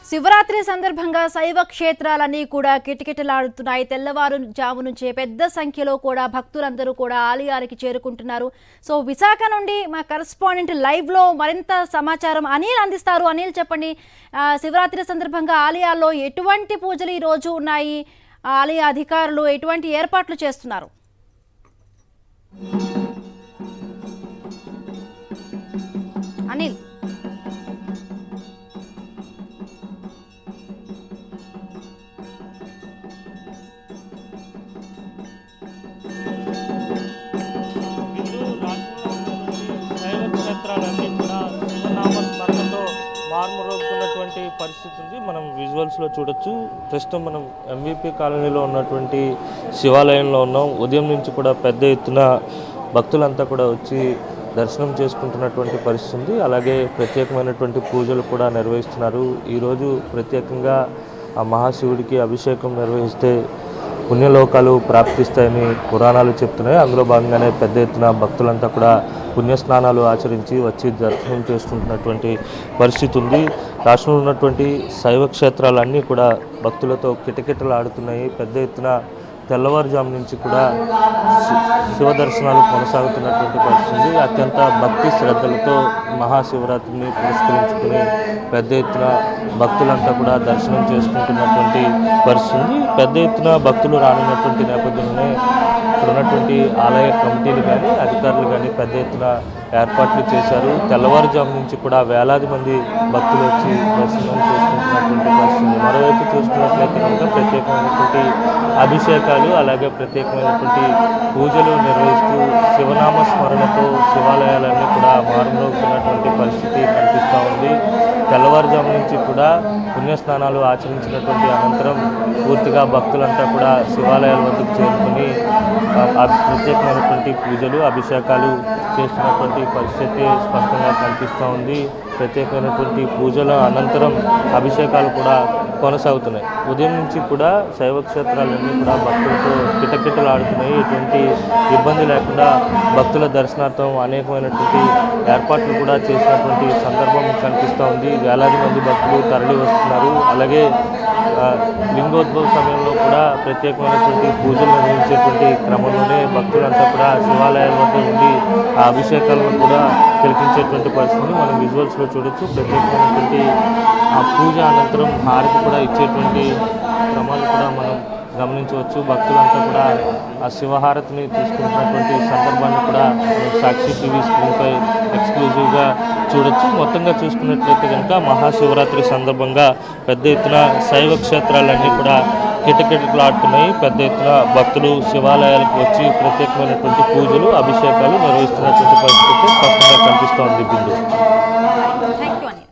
శివరాత్రి సందర్భంగా శైవ క్షేత్రాలన్నీ కూడా కిటకిటలాడుతున్నాయి. తెల్లవారుజాము నుంచే పెద్ద సంఖ్యలో కూడా భక్తులందరూ కూడా ఆలయాలకి చేరుకుంటున్నారు. సో విశాఖ నుండి మా కరెస్పాండెంట్ లైవ్ లో మరింత సమాచారం అనిల్ అందిస్తారు. అనిల్ చెప్పండి, శివరాత్రి సందర్భంగా ఆలయాల్లో ఎటువంటి పూజలు ఈ రోజు ఉన్నాయి? ఆలయ అధికారులు ఎటువంటి ఏర్పాట్లు చేస్తున్నారు? అనిల్ క్షేత్రాలన్నీ కూడా శివనామ స్మరణతో మార్మరోగుతున్నటువంటి పరిస్థితి ఉంది. మనం విజువల్స్లో చూడొచ్చు. ప్రస్తుతం మనం ఎంవిపి కాలనీలో ఉన్నటువంటి శివాలయంలో ఉన్నాం. ఉదయం నుంచి కూడా పెద్ద ఎత్తున భక్తులంతా కూడా వచ్చి దర్శనం చేసుకుంటున్నటువంటి పరిస్థితి ఉంది. అలాగే ప్రత్యేకమైనటువంటి పూజలు కూడా నిర్వహిస్తున్నారు. ఈరోజు ప్రత్యేకంగా ఆ మహాశివుడికి అభిషేకం నిర్వహిస్తే పుణ్యలోకాలు ప్రాప్తిస్తాయని పురాణాలు చెప్తున్నాయి. అందులో భాగంగానే పెద్ద ఎత్తున భక్తులంతా కూడా పుణ్యస్నానాలు ఆచరించి వచ్చి దర్శనం చేసుకుంటున్నటువంటి పరిస్థితి ఉంది. రాష్ట్రంలో ఉన్నటువంటి శైవ క్షేత్రాలన్నీ కూడా భక్తులతో కిటకిటలాడుతున్నాయి. పెద్ద ఎత్తున తెల్లవారుజాము నుంచి కూడా శివ దర్శనాలు కొనసాగుతున్నటువంటి పరిస్థితి. అత్యంత భక్తి శ్రద్ధలతో మహాశివరాత్రిని పురస్కరించుకుని పెద్ద ఎత్తున భక్తులంతా కూడా దర్శనం చేసుకుంటున్నటువంటి పరిస్థితి. పెద్ద ఎత్తున భక్తులు రానున్నటువంటి నేపథ్యంలోనే ఇక్కడ ఉన్నటువంటి ఆలయ కమిటీలు కానీ అధికారులు కానీ పెద్ద ఎత్తున ఏర్పాట్లు చేశారు. తెల్లవారుజాము నుంచి కూడా వేలాది మంది భక్తులు వచ్చి దర్శనం చేసుకుంటున్నటువంటి పరిస్థితి. మరోవైపు చూసుకున్నట్లయితే కనుక ప్రత్యేకమైనటువంటి అభిషేకాలు అలాగే ప్రత్యేకమైనటువంటి పూజలు నిర్వహిస్తూ శివనామ స్మరణతో శివాలయాలన్నీ కూడా మారుమోగుతున్నటువంటి పరిస్థితి కనిపిస్తూ ఉంది. తెల్లవారుజాము నుంచి కూడా పుణ్యస్నానాలు ఆచరించినటువంటి అనంతరం పూర్తిగా భక్తులంతా కూడా శివాలయాల వద్దకు చేరుకుని ప్రత్యేకమైనటువంటి పూజలు అభిషేకాలు చేస్తున్నటువంటి పరిస్థితి స్పష్టంగా కనిపిస్తూ ఉంది. ప్రత్యేకమైనటువంటి పూజల అనంతరం అభిషేకాలు కూడా కొనసాగుతున్నాయి. ఉదయం నుంచి కూడా శైవ క్షేత్రాలన్నీ కూడా భక్తులతో కిటకిటలాడుతున్నాయి. ఎటువంటి ఇబ్బంది లేకుండా భక్తుల దర్శనార్థం అనేకమైనటువంటి ఏర్పాట్లు కూడా చేసినటువంటి సందర్భం కనిపిస్తూ ఉంది. వేలాది మంది భక్తులు తరలి వస్తున్నారు. అలాగే లింగోద్భవ సమయంలో కూడా ప్రత్యేకమైనటువంటి పూజలు నిర్వహించేటువంటి క్రమంలోనే భక్తులంతా కూడా శివాలయాల వద్ద ఉండి ఆ అభిషేకాలను కూడా తిలకించేటువంటి పరిస్థితిని మనం విజువల్స్లో చూడొచ్చు. ప్రత్యేకమైనటువంటి ఆ పూజ అనంతరం హారతి కూడా ఇచ్చేటువంటి క్రమాలు కూడా మనం గమనించవచ్చు. భక్తులంతా కూడా ఆ శివహారతిని తీసుకుంటున్నటువంటి సందర్భాన్ని కూడా సాక్షి టీవీ స్క్రీన్పై ఎక్స్క్లూజివ్గా చూడొచ్చు. మొత్తంగా చూసుకున్నట్లయితే కనుక మహాశివరాత్రి సందర్భంగా పెద్ద ఎత్తున శైవ క్షేత్రాలన్నీ కూడా కిటకిటలాడుతున్నాయి. పెద్ద ఎత్తున భక్తులు శివాలయాలకు వచ్చి ప్రత్యేకమైనటువంటి పూజలు అభిషేకాలు నిర్వహిస్తున్నటువంటి పరిస్థితి స్పష్టంగా కనిపిస్తోంది. బిందు. Thank you.